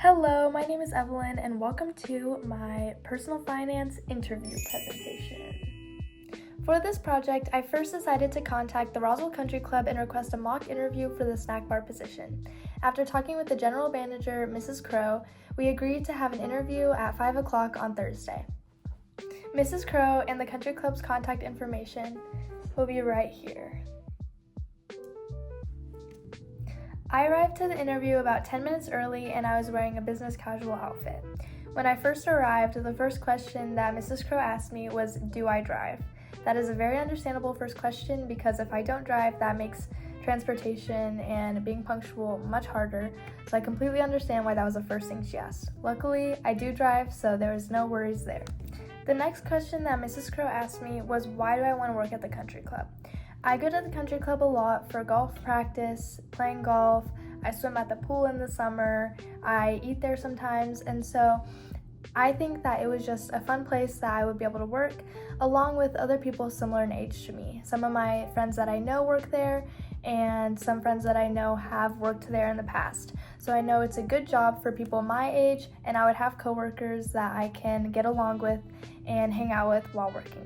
Hello, my name is Evelyn, and welcome to my personal finance interview presentation. For this project, I first decided to contact the Roswell Country Club and request a mock interview for the snack bar position. After talking with the general manager, Mrs. Crow, we agreed to have an interview at 5 o'clock on Thursday. Mrs. Crow and the Country Club's contact information will be right here. I arrived to the interview about 10 minutes early and I was wearing a business casual outfit. When I first arrived, the first question that Mrs. Crow asked me was, "Do I drive?" That is a very understandable first question because if I don't drive, that makes transportation and being punctual much harder, so I completely understand why that was the first thing she asked. Luckily, I do drive, so there was no worries there. The next question that Mrs. Crow asked me was, why do I want to work at the country club? I go to the country club a lot for golf practice, playing golf, I swim at the pool in the summer, I eat there sometimes, and so I think that it was just a fun place that I would be able to work along with other people similar in age to me. Some of my friends that I know work there, and some friends that I know have worked there in the past. So I know it's a good job for people my age, and I would have coworkers that I can get along with and hang out with while working.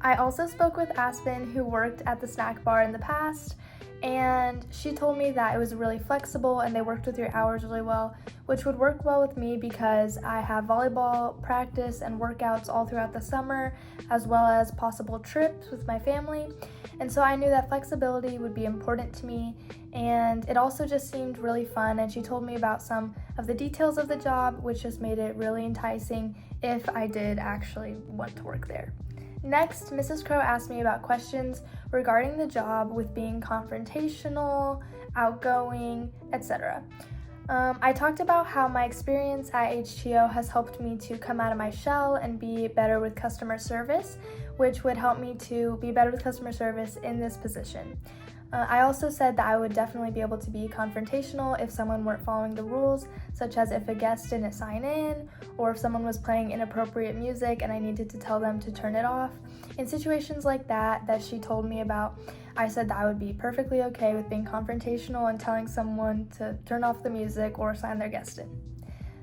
I also spoke with Aspen, who worked at the snack bar in the past, and she told me that it was really flexible and they worked with your hours really well, which would work well with me because I have volleyball practice and workouts all throughout the summer, as well as possible trips with my family. And so I knew that flexibility would be important to me, and it also just seemed really fun, and she told me about some of the details of the job, which just made it really enticing if I did actually want to work there. Next, Mrs. Crow asked me about questions regarding the job with being confrontational, outgoing, etc. I talked about how my experience at HTO has helped me to come out of my shell and be better with customer service, which would help me to be better with customer service in this position. I also said that I would definitely be able to be confrontational if someone weren't following the rules, such as if a guest didn't sign in, or if someone was playing inappropriate music and I needed to tell them to turn it off. In situations like that she told me about, I said that I would be perfectly okay with being confrontational and telling someone to turn off the music or sign their guest in.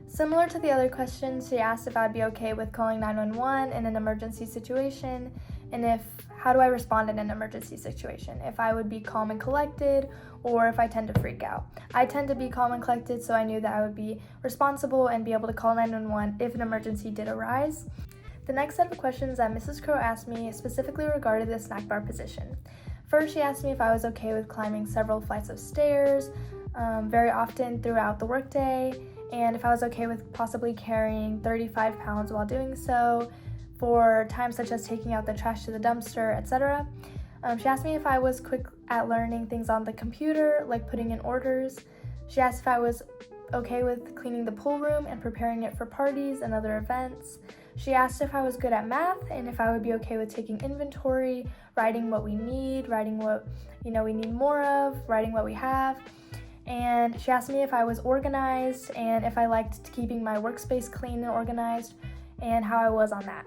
Similar to the other questions, she asked if I'd be okay with calling 911 in an emergency situation, and how do I respond in an emergency situation, if I would be calm and collected or if I tend to freak out. I tend to be calm and collected, so I knew that I would be responsible and be able to call 911 if an emergency did arise. The next set of questions that Mrs. Crow asked me specifically regarded the snack bar position. First, she asked me if I was okay with climbing several flights of stairs very often throughout the workday, and if I was okay with possibly carrying 35 pounds while doing so, for times such as taking out the trash to the dumpster, etc. She asked me if I was quick at learning things on the computer, like putting in orders. She asked if I was okay with cleaning the pool room and preparing it for parties and other events. She asked if I was good at math and if I would be okay with taking inventory, writing what we need, writing what we need more of, writing what we have. And she asked me if I was organized and if I liked keeping my workspace clean and organized, and how I was on that.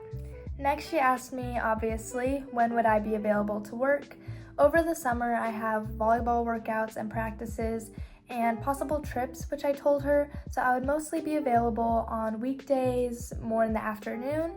Next, she asked me, obviously, when would I be available to work. Over the summer, I have volleyball workouts and practices and possible trips, which I told her, so I would mostly be available on weekdays, more in the afternoon,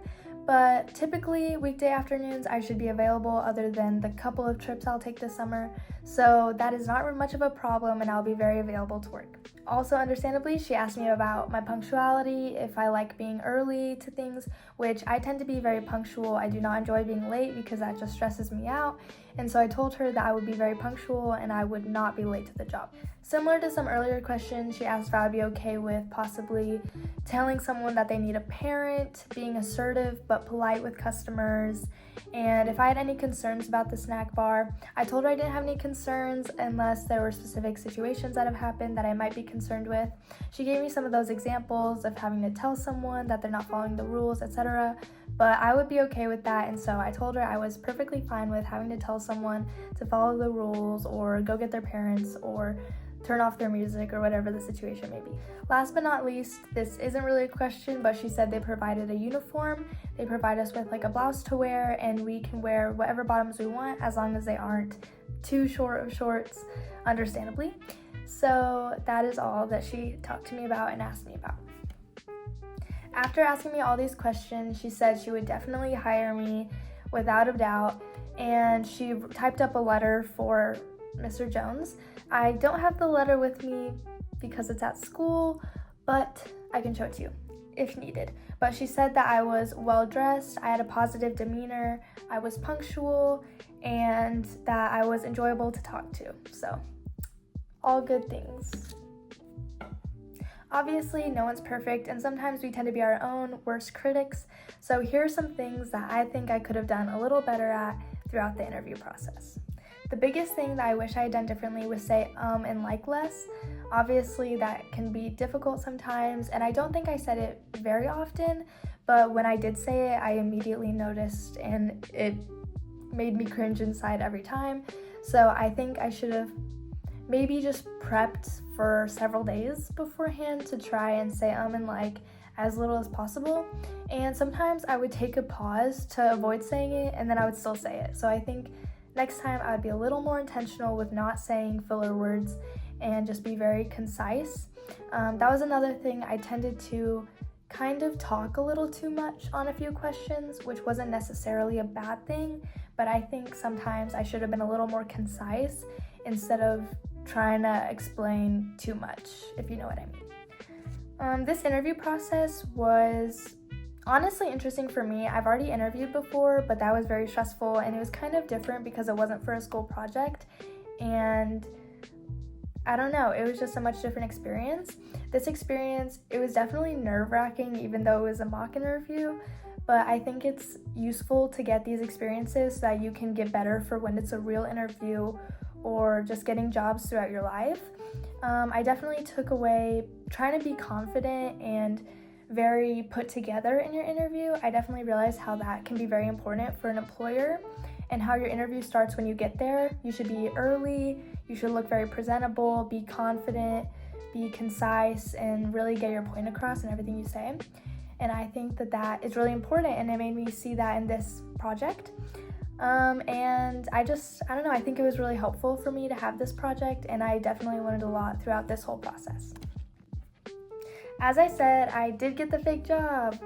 but typically weekday afternoons I should be available other than the couple of trips I'll take this summer, so that is not much of a problem and I'll be very available to work. Also, understandably, she asked me about my punctuality, if I like being early to things, which I tend to be very punctual. I do not enjoy being late because that just stresses me out, and so I told her that I would be very punctual and I would not be late to the job. Similar to some earlier questions, she asked if I would be okay with possibly telling someone that they need a parent, being assertive but polite with customers, and if I had any concerns about the snack bar. I told her I didn't have any concerns unless there were specific situations that have happened that I might be concerned with. She gave me some of those examples of having to tell someone that they're not following the rules, etc., but I would be okay with that, and so I told her I was perfectly fine with having to tell someone to follow the rules or go get their parents or turn off their music or whatever the situation may be. Last but not least, this isn't really a question, but she said they provided a uniform. They provide us with like a blouse to wear, and we can wear whatever bottoms we want as long as they aren't too short of shorts, understandably. So that is all that she talked to me about and asked me about. After asking me all these questions, she said she would definitely hire me without a doubt, and she typed up a letter for Mr. Jones. I don't have the letter with me because it's at school, but I can show it to you if needed. But she said that I was well dressed, I had a positive demeanor, I was punctual, and that I was enjoyable to talk to. So, all good things. Obviously, no one's perfect, and sometimes we tend to be our own worst critics. So here are some things that I think I could have done a little better at throughout the interview process. The biggest thing that I wish I had done differently was say and like less. Obviously, that can be difficult sometimes, and I don't think I said it very often, but when I did say it, I immediately noticed, and it made me cringe inside every time. So I think I should have maybe just prepped for several days beforehand to try and say and like as little as possible. And sometimes I would take a pause to avoid saying it, and then I would still say it. So I think next time I would be a little more intentional with not saying filler words and just be very concise. That was another thing. I tended to kind of talk a little too much on a few questions, which wasn't necessarily a bad thing, but I think sometimes I should have been a little more concise instead of trying to explain too much, if you know what I mean. This interview process was honestly interesting for me. I've already interviewed before, but that was very stressful, and it was kind of different because it wasn't for a school project, and I don't know, it was just a much different experience. This experience, it was definitely nerve-wracking even though it was a mock interview, but I think it's useful to get these experiences so that you can get better for when it's a real interview or just getting jobs throughout your life. I definitely took away trying to be confident and very put together in your interview. I definitely realized how that can be very important for an employer, and how your interview starts when you get there. You should be early, you should look very presentable, be confident, be concise, and really get your point across in everything you say. And I think that that is really important, and it made me see that in this project. And I don't know, I think it was really helpful for me to have this project, and I definitely learned a lot throughout this whole process. As I said, I did get the fake job.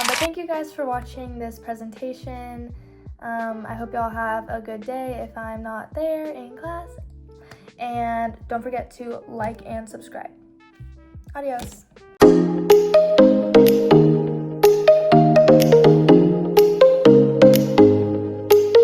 But thank you guys for watching this presentation. I hope y'all have a good day if I'm not there in class. And don't forget to like and subscribe. Adios.